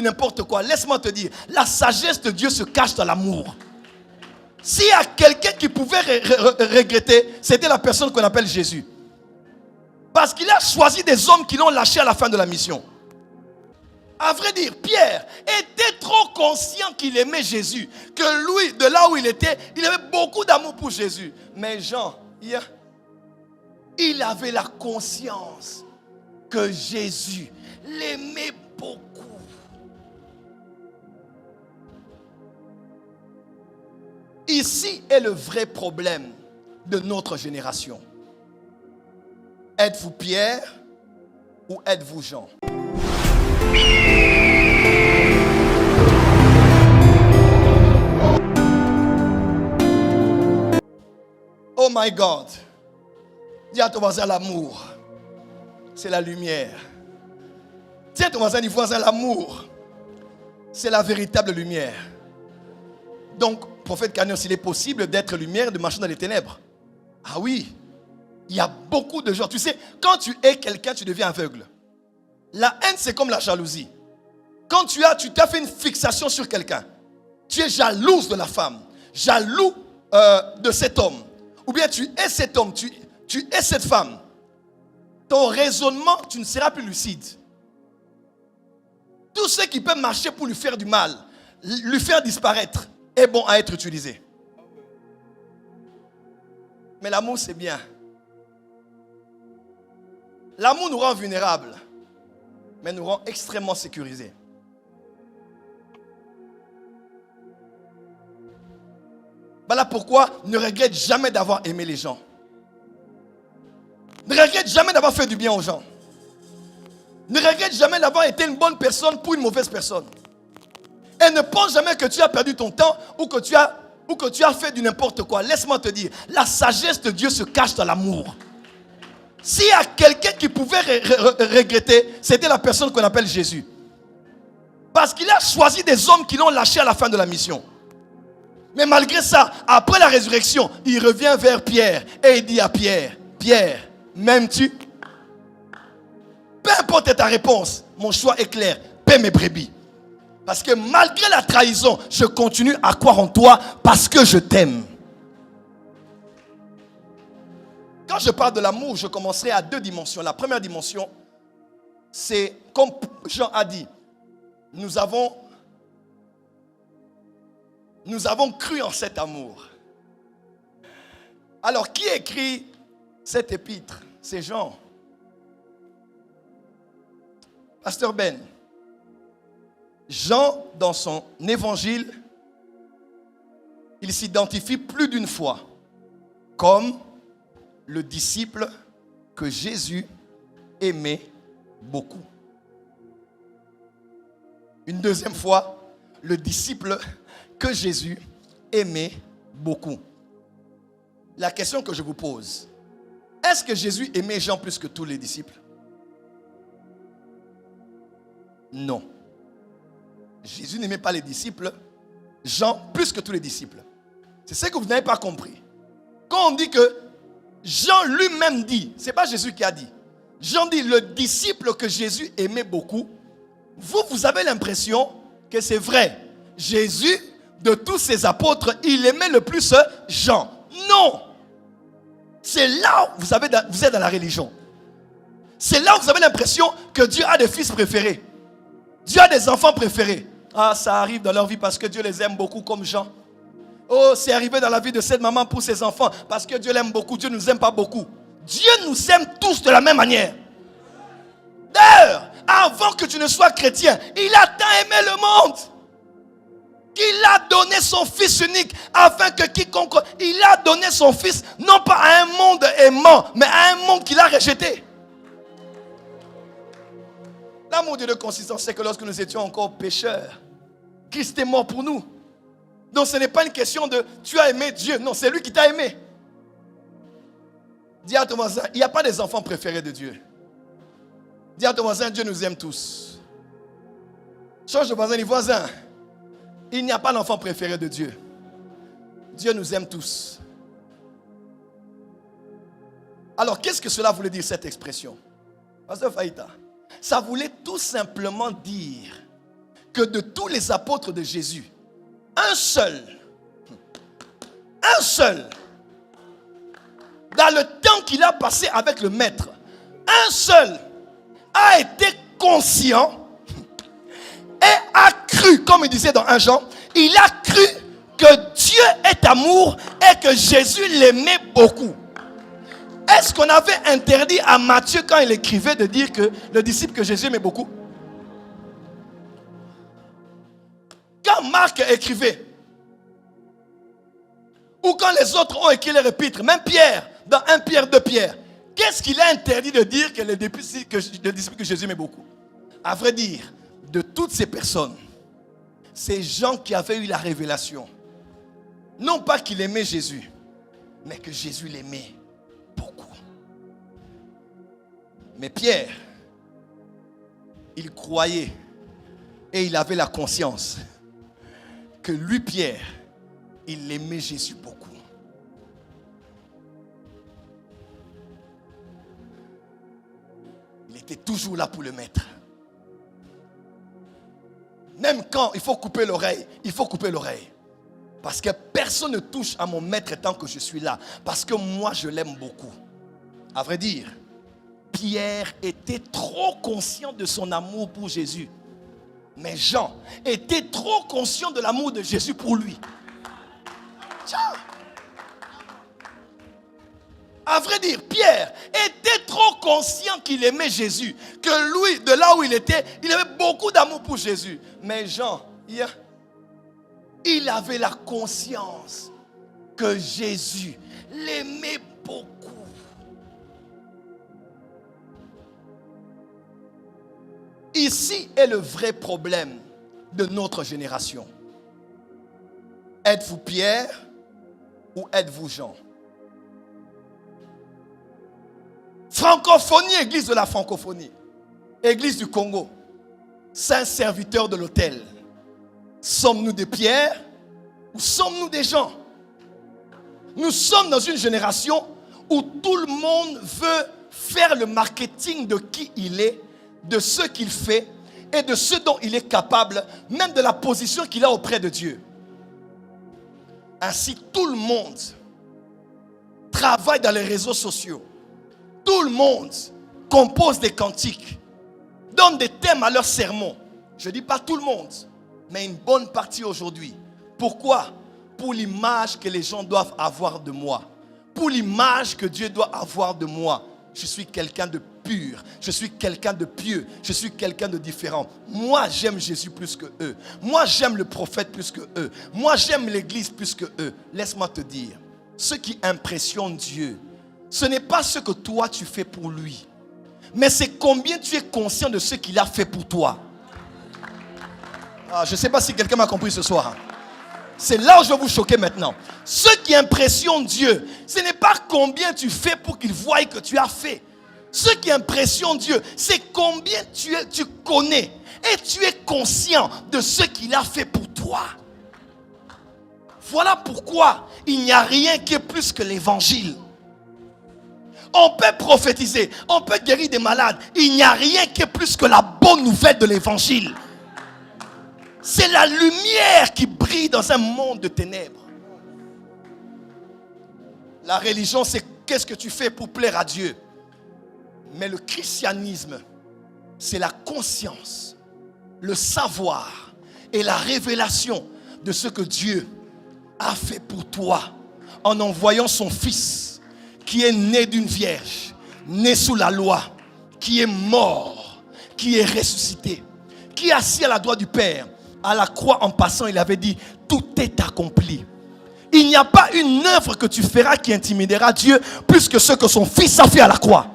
N'importe quoi, laisse-moi te dire, la sagesse de Dieu se cache dans l'amour. S'il y a quelqu'un qui pouvait regretter, c'était la personne qu'on appelle Jésus. Parce qu'il a choisi des hommes qui l'ont lâché à la fin de la mission. À vrai dire, Pierre était trop conscient qu'il aimait Jésus, que lui, de là où il était, il avait beaucoup d'amour pour Jésus. Mais Jean, il avait la conscience que Jésus l'aimait beaucoup. Ici est le vrai problème de notre génération. Êtes-vous Pierre ou êtes-vous Jean? Oh my God. Dis à ton voisin, l'amour, c'est la lumière. Dis à ton voisin, l'amour, c'est la véritable lumière. Donc, prophète Canos, il est possible d'être lumière et de marcher dans les ténèbres. Ah oui, il y a beaucoup de gens. Tu sais, quand tu es quelqu'un, tu deviens aveugle. La haine, c'est comme la jalousie. Quand tu t'as fait une fixation sur quelqu'un, tu es jalouse de la femme, jaloux de cet homme. Ou bien tu es cet homme, tu es cette femme. Ton raisonnement, tu ne seras plus lucide. Tout ce qui peut marcher pour lui faire du mal, lui faire disparaître, est bon à être utilisé. Mais l'amour, c'est bien. L'amour nous rend vulnérables, mais nous rend extrêmement sécurisés. Voilà pourquoi ne regrette jamais d'avoir aimé les gens. Ne regrette jamais d'avoir fait du bien aux gens. Ne regrette jamais d'avoir été une bonne personne pour une mauvaise personne. Et ne pense jamais que tu as perdu ton temps ou que tu as fait du n'importe quoi. Laisse-moi te dire, la sagesse de Dieu se cache dans l'amour. S'il y a quelqu'un qui pouvait regretter, c'était la personne qu'on appelle Jésus. Parce qu'il a choisi des hommes qui l'ont lâché à la fin de la mission. Mais malgré ça, après la résurrection, il revient vers Pierre et il dit à Pierre, Pierre, m'aimes-tu? Peu importe ta réponse, mon choix est clair, paie mes brebis. Parce que malgré la trahison, je continue à croire en toi parce que je t'aime. Quand je parle de l'amour, je commencerai à 2 dimensions. La première dimension, c'est comme Jean a dit, nous avons cru en cet amour. Alors, qui écrit cette épître? C'est Jean. Pasteur Ben. Jean, dans son évangile, il s'identifie plus d'une fois comme le disciple que Jésus aimait beaucoup. Une deuxième fois, le disciple que Jésus aimait beaucoup. La question que je vous pose, est-ce que Jésus aimait Jean plus que tous les disciples? Non. Jésus n'aimait pas les disciples, Jean plus que tous les disciples. C'est ce que vous n'avez pas compris. Quand on dit que Jean lui-même dit, ce n'est pas Jésus qui a dit. Jean dit le disciple que Jésus aimait beaucoup. Vous avez l'impression que c'est vrai. Jésus, de tous ses apôtres, il aimait le plus Jean. Non. C'est là où vous êtes dans la religion. C'est là où vous avez l'impression que Dieu a des fils préférés. Dieu a des enfants préférés. Ah, ça arrive dans leur vie parce que Dieu les aime beaucoup comme Jean. Oh, c'est arrivé dans la vie de cette maman pour ses enfants parce que Dieu l'aime beaucoup. Dieu ne nous aime pas beaucoup. Dieu nous aime tous de la même manière. D'ailleurs, avant que tu ne sois chrétien, il a tant aimé le monde qu'il a donné son fils unique afin que quiconque... Il a donné son fils non pas à un monde aimant, mais à un monde qu'il a rejeté. L'amour de Dieu consistant, c'est que lorsque nous étions encore pécheurs, Christ est mort pour nous. Donc ce n'est pas une question de tu as aimé Dieu. Non, c'est lui qui t'a aimé. Dis à ton voisin, il n'y a pas des enfants préférés de Dieu. Dis à ton voisin, Dieu nous aime tous. Change de voisin, dis voisin. Il n'y a pas d'enfant préféré de Dieu. Dieu nous aime tous. Alors qu'est-ce que cela voulait dire cette expression? Pasteur Faïta, ça voulait tout simplement dire que de tous les apôtres de Jésus, un seul, dans le temps qu'il a passé avec le maître, un seul a été conscient et a cru, comme il disait dans 1 Jean, il a cru que Dieu est amour et que Jésus l'aimait beaucoup. Est-ce qu'on avait interdit à Matthieu, quand il écrivait, de dire que le disciple que Jésus aimait beaucoup? Quand Marc écrivait, ou quand les autres ont écrit les épîtres, même Pierre, dans 1 Pierre, 2 Pierre, qu'est-ce qu'il a interdit de dire que le disciple que Jésus aimait beaucoup? À vrai dire, de toutes ces personnes, ces gens qui avaient eu la révélation, non pas qu'il aimait Jésus, mais que Jésus l'aimait beaucoup. Mais Pierre, il croyait et il avait la conscience que lui, Pierre, il aimait Jésus beaucoup. Il était toujours là pour le mettre. Même quand il faut couper l'oreille, il faut couper l'oreille. Parce que personne ne touche à mon maître tant que je suis là. Parce que moi, je l'aime beaucoup. À vrai dire, Pierre était trop conscient de son amour pour Jésus. Mais Jean était trop conscient de l'amour de Jésus pour lui. Tiens. À vrai dire, Pierre était trop conscient qu'il aimait Jésus. Que lui, de là où il était, il avait beaucoup d'amour pour Jésus. Mais Jean, il avait la conscience que Jésus l'aimait beaucoup. Ici est le vrai problème de notre génération. Êtes-vous Pierre ou êtes-vous Jean? Francophonie, église de la francophonie, église du Congo, saints serviteurs de l'autel. Sommes-nous des pierres ou sommes-nous des gens? Nous sommes dans une génération où tout le monde veut faire le marketing de qui il est, de ce qu'il fait et de ce dont il est capable, même de la position qu'il a auprès de Dieu. Ainsi, tout le monde travaille dans les réseaux sociaux. Tout le monde compose des cantiques, donne des thèmes à leurs sermons. Je ne dis pas tout le monde, mais une bonne partie aujourd'hui. Pourquoi? Pour l'image que les gens doivent avoir de moi. Pour l'image que Dieu doit avoir de moi. Je suis quelqu'un de pur. Je suis quelqu'un de pieux. Je suis quelqu'un de différent. Moi, j'aime Jésus plus que eux. Moi, j'aime le prophète plus que eux. Moi, j'aime l'église plus que eux. Laisse-moi te dire, ce qui impressionne Dieu, ce n'est pas ce que toi tu fais pour lui, mais c'est combien tu es conscient de ce qu'il a fait pour toi. Je ne sais pas si quelqu'un m'a compris ce soir. C'est là où je vais vous choquer maintenant. Ce qui impressionne Dieu, ce n'est pas combien tu fais pour qu'il voie que tu as fait. Ce qui impressionne Dieu, c'est combien tu connais et tu es conscient de ce qu'il a fait pour toi. Voilà pourquoi il n'y a rien qui est plus que l'évangile. On peut prophétiser, on peut guérir des malades. Il n'y a rien qui est plus que la bonne nouvelle de l'évangile. C'est la lumière qui brille dans un monde de ténèbres. La religion, c'est qu'est-ce que tu fais pour plaire à Dieu. Mais le christianisme, c'est la conscience, le savoir et la révélation de ce que Dieu a fait pour toi en envoyant son Fils qui est né d'une vierge, né sous la loi, qui est mort, qui est ressuscité, qui est assis à la droite du Père. À la croix, en passant, il avait dit, tout est accompli. Il n'y a pas une œuvre que tu feras qui intimidera Dieu plus que ce que son Fils a fait à la croix.